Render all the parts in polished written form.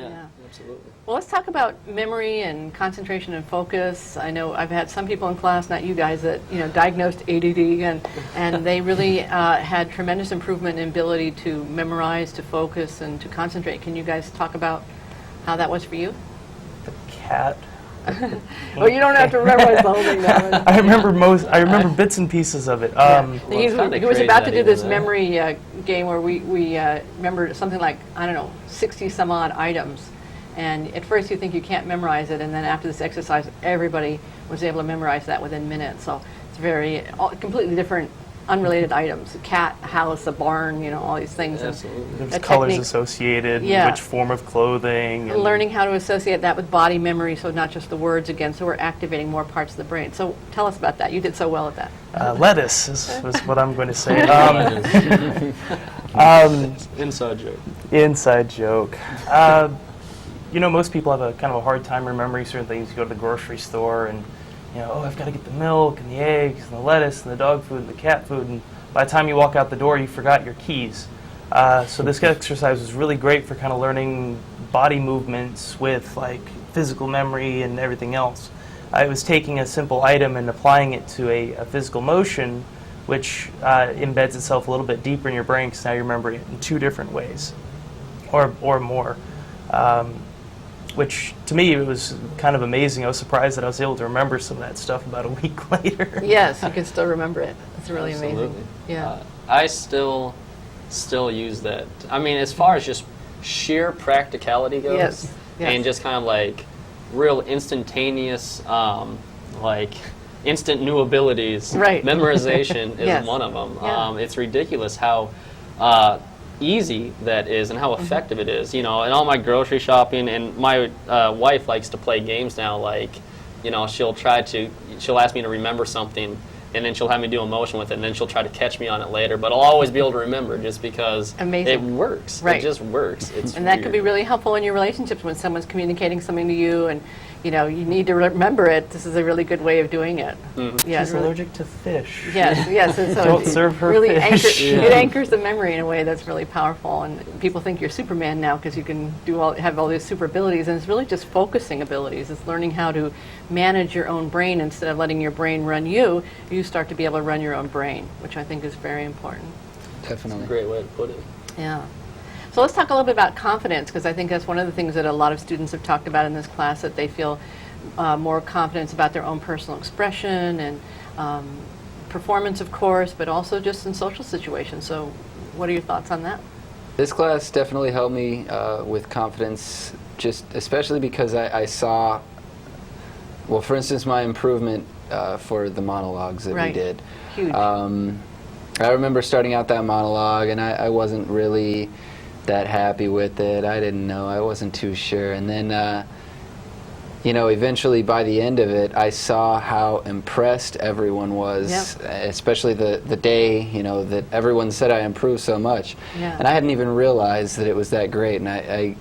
Yeah, absolutely. Well, let's talk about memory and concentration and focus. I know I've had some people in class, not you guys, that diagnosed ADD, and they really had tremendous improvement in ability to memorize, to focus, and to concentrate. Can you guys talk about how that was for you? The cat. Well, you don't have to memorize the whole thing now. I remember bits and pieces of it. He was about to do this memory game where we remembered something like, I don't know, 60 some odd items. And at first you think you can't memorize it, and then after this exercise, everybody was able to memorize that within minutes. So it's completely different, unrelated items. A cat, a house, a barn, all these things. Absolutely. There's colors associated, which form of clothing. And learning how to associate that with body memory, so not just the words again, so we're activating more parts of the brain. So tell us about that. You did so well at that. Lettuce is what I'm going to say. Inside joke. Inside joke. Most people have a kind of a hard time remembering certain things. You go to the grocery store and, I've got to get the milk and the eggs and the lettuce and the dog food and the cat food. And by the time you walk out the door, you forgot your keys. So this exercise was really great for kind of learning body movements with like physical memory and everything else. I was taking a simple item and applying it to a physical motion, which embeds itself a little bit deeper in your brain because now you remember it in two different ways or more. Which, to me, it was kind of amazing. I was surprised that I was able to remember some of that stuff about a week later. Yes, you can still remember it. It's really amazing. Yeah. I still use that. I mean, as far as just sheer practicality goes, yes. And just kind of like real instantaneous, instant new abilities, memorization is one of them. Yeah. It's ridiculous how easy that is and how effective it is. And all my grocery shopping, and my wife likes to play games now, she'll ask me to remember something, and then she'll have me do a motion with it, and then she'll try to catch me on it later, but I'll always be able to remember just because it works. It just works. And that could be really helpful in your relationships when someone's communicating something to you and you need to remember it. This is a really good way of doing it. Mm-hmm. She's allergic to fish. Yes. And so don't serve her really fish. It anchors the memory in a way that's really powerful. And people think you're Superman now because you can have all these super abilities, and it's really just focusing abilities. It's learning how to manage your own brain instead of letting your brain run you. You start to be able to run your own brain, which I think is very important. Definitely. That's a great way to put it. Yeah. So let's talk a little bit about confidence, because I think that's one of the things that a lot of students have talked about in this class, that they feel more confidence about their own personal expression and performance, of course, but also just in social situations. So what are your thoughts on that? This class definitely helped me with confidence, just especially because I saw, well, for instance, my improvement for the monologues that we did. Huge. I remember starting out that monologue, and I wasn't really that happy with it. I didn't know. I wasn't too sure. And then, eventually by the end of it, I saw how impressed everyone was, especially the day, that everyone said I improved so much. Yeah. And I hadn't even realized that it was that great. And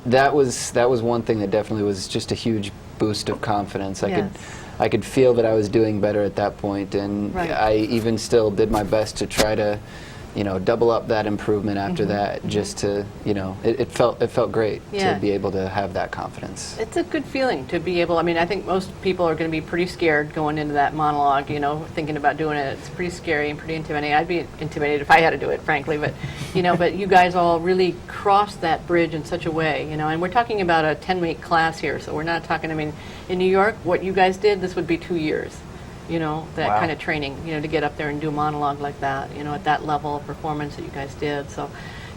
that was one thing that definitely was just a huge boost of confidence. I could feel that I was doing better at that point, and I even still did my best to try to double up that improvement after that, just to, it felt great to be able to have that confidence. It's a good feeling to be able, I think most people are going to be pretty scared going into that monologue, thinking about doing it. It's pretty scary and pretty intimidating. I'd be intimidated if I had to do it, frankly, but, but you guys all really crossed that bridge in such a way, and we're talking about a 10-week class here, so we're not talking, in New York, what you guys did, this would be 2 years. That kind of training, to get up there and do a monologue like that, at that level of performance that you guys did. So,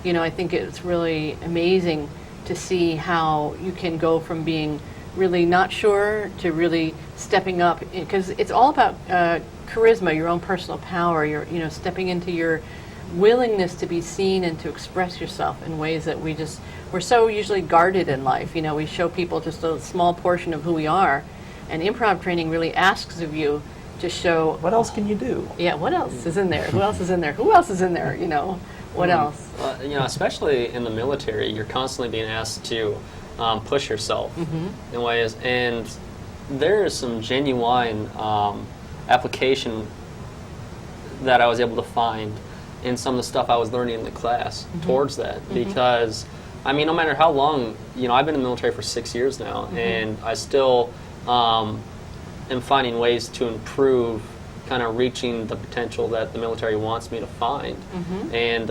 I think it's really amazing to see how you can go from being really not sure to really stepping up, because it's all about charisma, your own personal power, your, stepping into your willingness to be seen and to express yourself in ways that we're so usually guarded in life. We show people just a small portion of who we are, and improv training really asks of you to show what else can you do? Yeah, what else is in there? Who else is in there? Who else is in there? What else? Especially in the military, you're constantly being asked to push yourself in ways, and there is some genuine application that I was able to find in some of the stuff I was learning in the class towards that, because I mean, no matter how long, you know, I've been in the military for 6 years now, and I still am finding ways to improve, kind of reaching the potential that the military wants me to find. And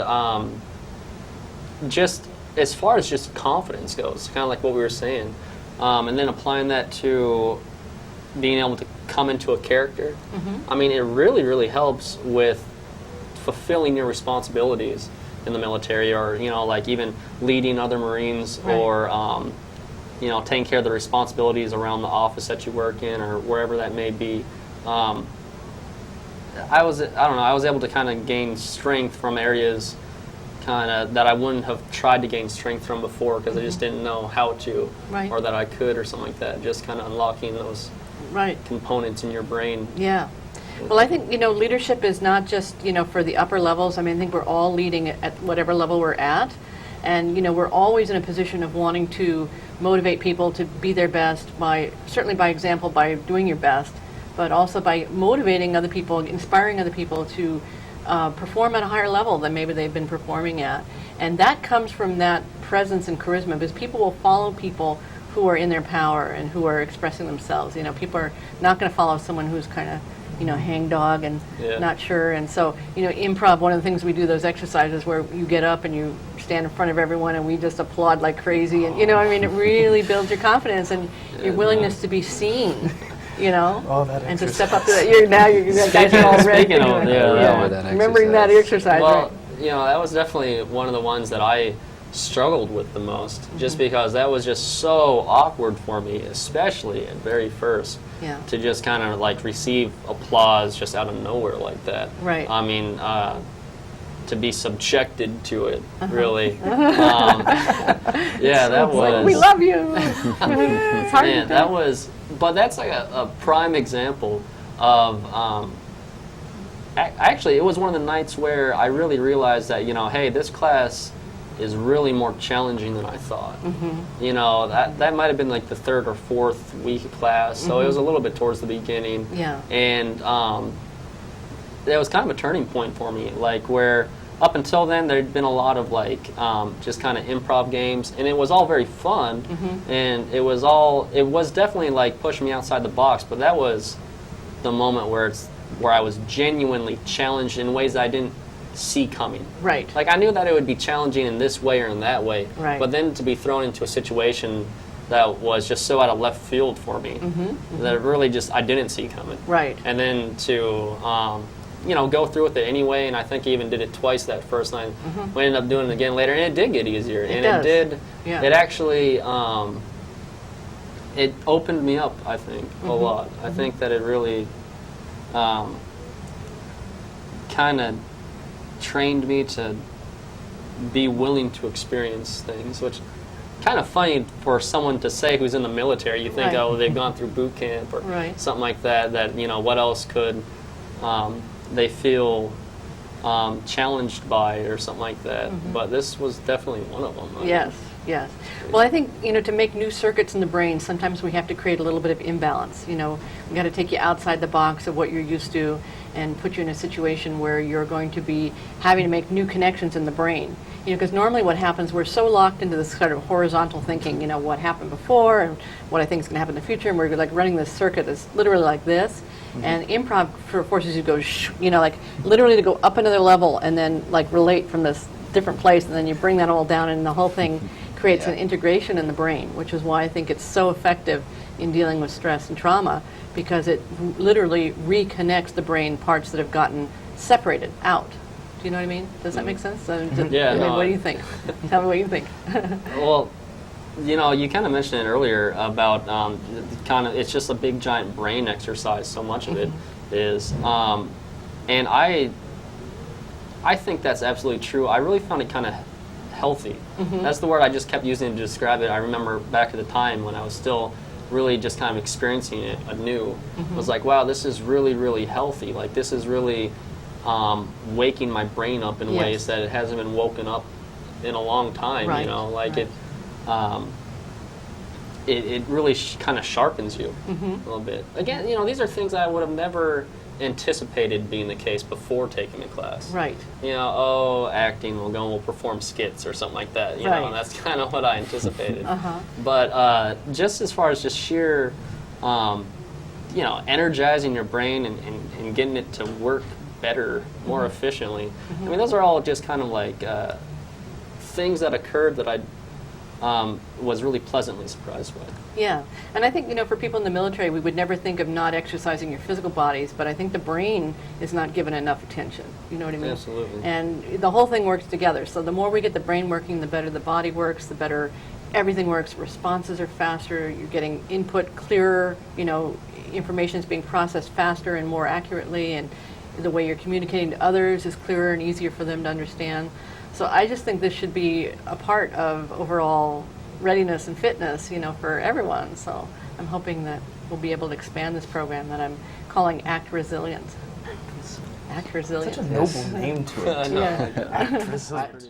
just as far as just confidence goes, kind of like what we were saying, and then applying that to being able to come into a character, I mean, it really, really helps with fulfilling your responsibilities in the military, or, you know, like even leading other Marines, or you know, taking care of the responsibilities around the office that you work in, or wherever that may be. I don't know, I was able to kind of gain strength from areas kind of that I wouldn't have tried to gain strength from before, because I just didn't know how to, or that I could, or something like that. Just kind of unlocking those components in your brain. Yeah. Well, I think, you know, leadership is not just, you know, for the upper levels. I mean, I think we're all leading at whatever level we're at. And, you know, we're always in a position of wanting to motivate people to be their best certainly by example, by doing your best, but also by motivating other people, inspiring other people to perform at a higher level than maybe they've been performing at. And that comes from that presence and charisma, because people will follow people who are in their power and who are expressing themselves. You know, people are not going to follow someone who's kind of, you know, hangdog and not sure. And so, you know, improv, one of the things we do, those exercises where you get up and you stand in front of everyone and we just applaud like crazy. And, you know, I mean, it really builds your confidence and your willingness to be seen, you know, and to step up to that. You guys are all ready. Speaking of, remembering that exercise. Well, you know, that was definitely one of the ones that I struggled with the most, just because that was just so awkward for me, especially at very first, to just kind of like receive applause just out of nowhere like that. I mean, to be subjected to it, really. Yeah, that was. Like, we love you. It's hard to do. That was, but that's like a prime example of. Actually, it was one of the nights where I really realized that, you know, hey, this class is really more challenging than I thought. You know, that might have been like the 3rd or 4th week of class, so it was a little bit towards the beginning. And that was kind of a turning point for me, like where up until then there'd been a lot of like just kind of improv games, and it was all very fun, and it was definitely like pushing me outside the box, but that was the moment where I was genuinely challenged in ways that I didn't see coming. Like, I knew that it would be challenging in this way or in that way, but then to be thrown into a situation that was just so out of left field for me that it really just, I didn't see coming. And then to, you know, go through with it anyway, and I think I even did it twice that first night. We ended up doing it again later, and it did get easier. It actually, it opened me up, I think, a lot. I think that it really kind of trained me to be willing to experience things, which kind of funny for someone to say who's in the military. You think, oh, they've gone through boot camp or something like that, you know, what else could they feel challenged by or something like that. But this was definitely one of them. Yes. Well, I think, you know, to make new circuits in the brain, sometimes we have to create a little bit of imbalance. You know, we got to take you outside the box of what you're used to and put you in a situation where you're going to be having to make new connections in the brain. You know, because normally what happens, we're so locked into this sort of horizontal thinking, you know, what happened before and what I think is going to happen in the future, and we're like running this circuit that's literally like this. And improv forces you to go, you know, like literally to go up another level and then like relate from this different place, and then you bring that all down, and the whole thing creates an integration in the brain, which is why I think it's so effective in dealing with stress and trauma, because it literally reconnects the brain parts that have gotten separated out. Do you know what I mean? Does that make sense? What do you think? Tell me what you think. Well, you know, you kind of mentioned it earlier about it's just a big giant brain exercise. So much of it is, and I think that's absolutely true. I really found it kind of healthy. That's the word I just kept using to describe it. I remember back at the time when I was still really just kind of experiencing it anew. I was like, wow, this is really, really healthy. Like, this is really waking my brain up in ways that it hasn't been woken up in a long time. You know, like it really kind of sharpens you a little bit. Again, you know, these are things I would have never anticipated being the case before taking the class. Right. You know, oh, acting, we'll go and we'll perform skits or something like that. You know, and that's kind of what I anticipated. But just as far as just sheer, you know, energizing your brain and getting it to work better, more efficiently. I mean, those are all just kind of like things that occurred that I was really pleasantly surprised with. Yeah, and I think, you know, for people in the military, we would never think of not exercising your physical bodies, but I think the brain is not given enough attention. You know what I mean? Absolutely. And the whole thing works together. So the more we get the brain working, the better the body works, the better everything works. Responses are faster. You're getting input clearer. You know, information is being processed faster and more accurately, and the way you're communicating to others is clearer and easier for them to understand. So I just think this should be a part of overall readiness and fitness, you know, for everyone. So I'm hoping that we'll be able to expand this program that I'm calling Act Resilient. Act Resilient. Such a noble name to it. I know. Yeah. Act Resilient.